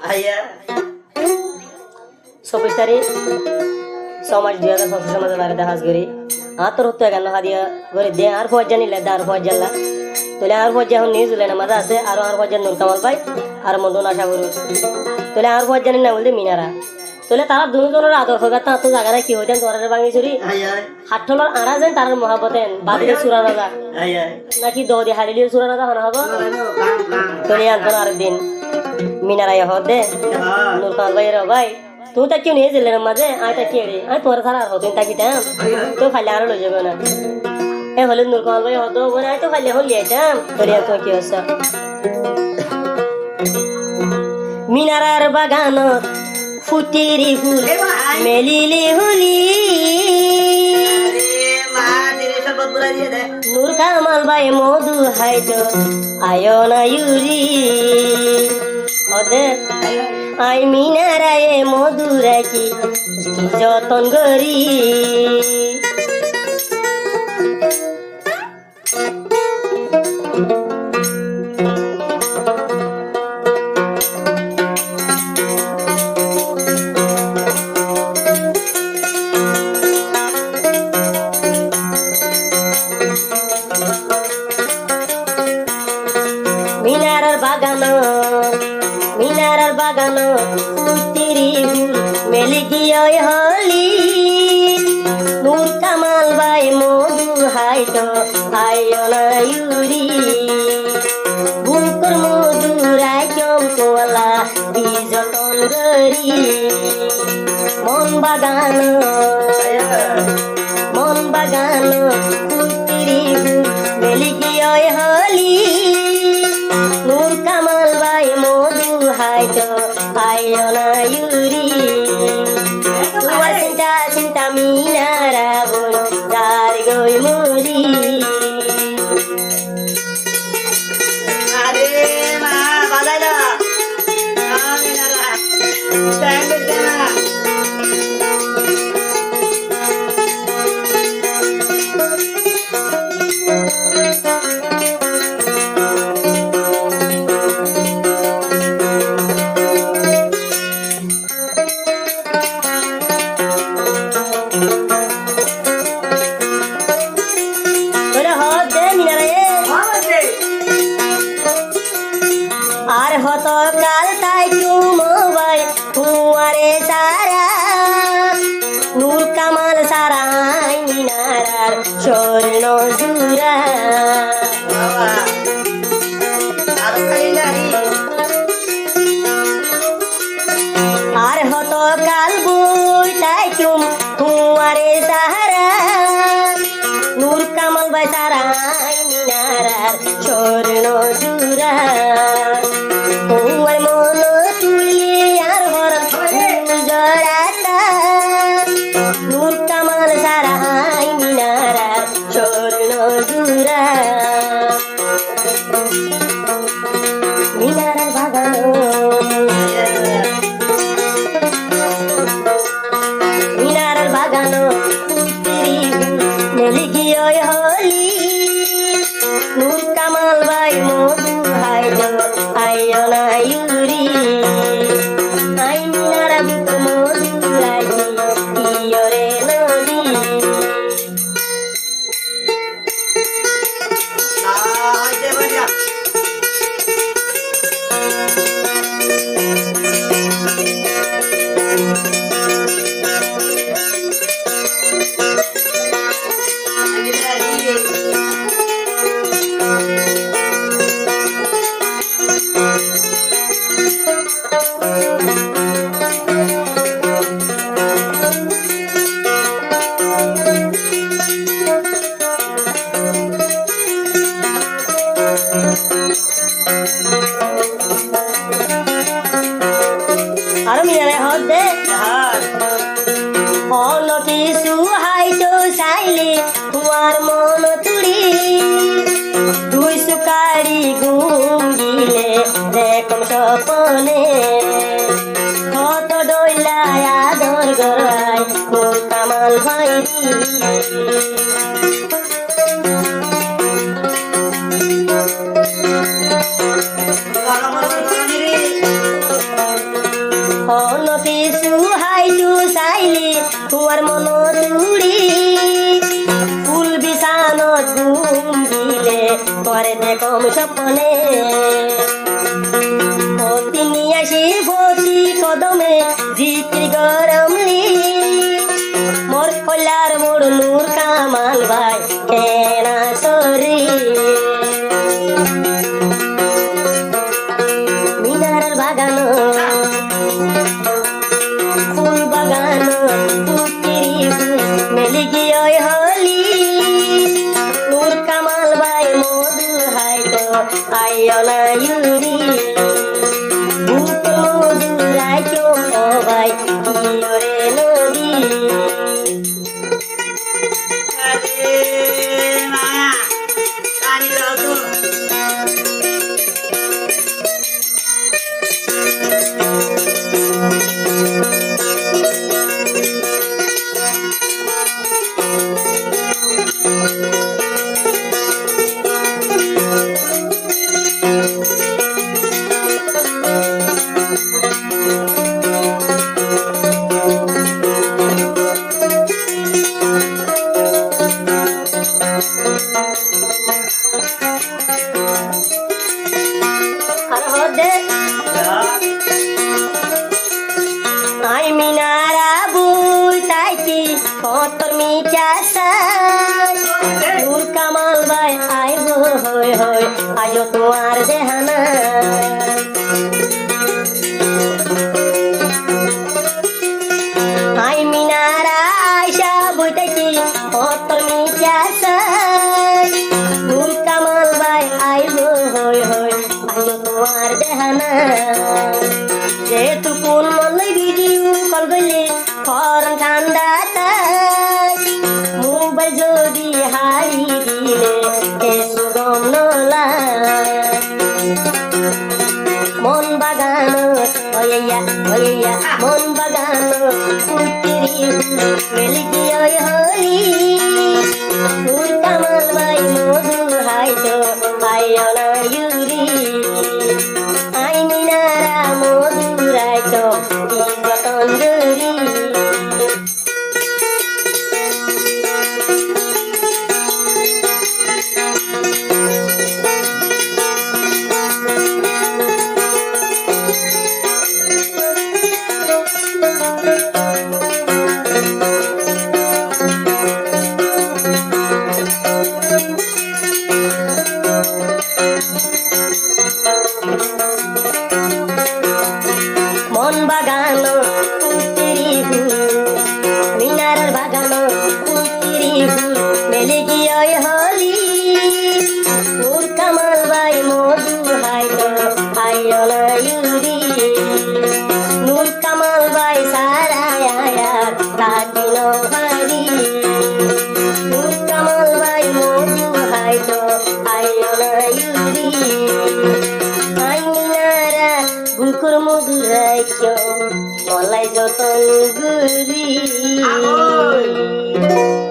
আইয়া 24 তারিখ 6 মাস 2025 মাসে বাইরে দেখা করি আতর হতে গেল হাদিয়া করে দে আর ফজ জানিলে দার ফজ জানলা তোলে আর ফজ যখন নিয়ে জুলে না মজা আছে আর ফজ জান নূর কামাল ভাই আর মন্ডন আশা করি তোলে আর ফজ জানি না বলতে মিনারা তোলে তারা দুজনের আদর্শ গাতা তো জায়গায় কি হইতেন তোরারে ভাঙি চুরি হাট্টলর আড়া যেন তার মহাবতেন বাদিলে সুরা রাজা নাকি দৌদি হারিলির সুরা রাজা হানা হবো তোলে আনতো আর দিন মিনারাই হদ দে নূর কামাল ভাই রে ভাই তুই তা কেউ নিয়ে যেলে মাঝে আয় তা কে রে আয় তোর ছাড়া আর হতেন তাকিতাম তো খালি আরো লই যাবে না এ হলে নূর কামাল ভাই হদ বলে আয় তো খালি হল লিয়াইতাম তোলে তো কি হচ্ছে মিনারার বাগান ফুটিরি ফুল মেলিলি হুলি নূর কামাল ভাই মধু হাইতো আয়ো না ইউরি ওদে আই মিনারায়ে মধু রাখি কি যতন করি মিনারার বাগান ফুটিরি ফুল মেলি গিয়ে হলি নূর কামাল ভাই মধু হাইতো আয়ো না ইউরি বুকর মধু রাইকম কোলা বিজতন করি মন বাগান ফুটিরি ফুল মেলি গিয়ে হলি নূর কামাল ভাই মধু হাইতো আয়ো না ইউরি তোমার চিন্তা চিন্তা মিনারা বোন তার গই মরি আরে মা বাজাই না মিনারা স্ট্যান্ড দে না আর হত কাল তাই তুমাই কুয়ারে সারা নূর কামাল সারাই মিনারার স্বর্ণ জুরা আর হত কাল বই তাই কুয়ারে সারা নূর কামাল ভাই সারাই মিনারার স্বর্ণ জুরা তোমার মন তুলি আর হরণ জড়াতা নূর কামাল সারাই মিনারার স্বর্ণ জুরা মিনারার বাগান মেলি গিয়ে হলি নূর কামাল ভাই মধু হাইতো আয়ো না ইউরি আই মিনারা বুক মধু রাখি ইয়রে নদী আর মিনারে হদ দে অন্য কিছু হাইতো চাইলে তোমার মন তুড়ি দুই সুকারি গুঙ্গিলে দেখম স্বপনে কত ডইলা আদর গড়াই নূর কামাল ভাইরি তোমারে দেখম স্বপ্নে তিনি আসি বসি কদমে জিকির গরমলি মোর কল্যার মোর নূর কামাল ভাই কেনা সরি মিনারের বাগানো ফুল বাগানো মেলি গিয়ে হলি নূর কামাল ভাই মধু হাই তো আইও না ইউরি মধু রাই ভাই রে নদী Ay minara buy taiki kotor mi chasai Nur kamal bay ay hoy hoy ayo tumar dehana Ay minara aisha buy taiki kotor mi chasai Nur kamal bay ay hoy hoy ayo tumar dehana যেহেতু কোন মল্লাই video call করলে ফরন কান্দা তাই mobile যদি হারি দিলে এসো গম নলা মন বাগানো হইয়া হইয়া মন বাগানো ফুলকিরি মেলি গিয়ে হলি নূর কামাল ভাই মধু হাই তো আইও না ইউরি আই মিনারা মধু রাই তো তন্দুরি মন বাগানো ফুলকিরি ফুল মিনারের বাগানো ফুলকিরি ফুল মেলে গিয়ে হলি নূর কামাল ভাই মধু হাই তো আইও না ইউরি নূর কামাল ভাই সারা আয়ার তাকি নহারি নূর কামাল ভাই মধু হাই তো আইও না ইউরি আই মিনারা বুকুর মধু রাই মলাই যতন গুরি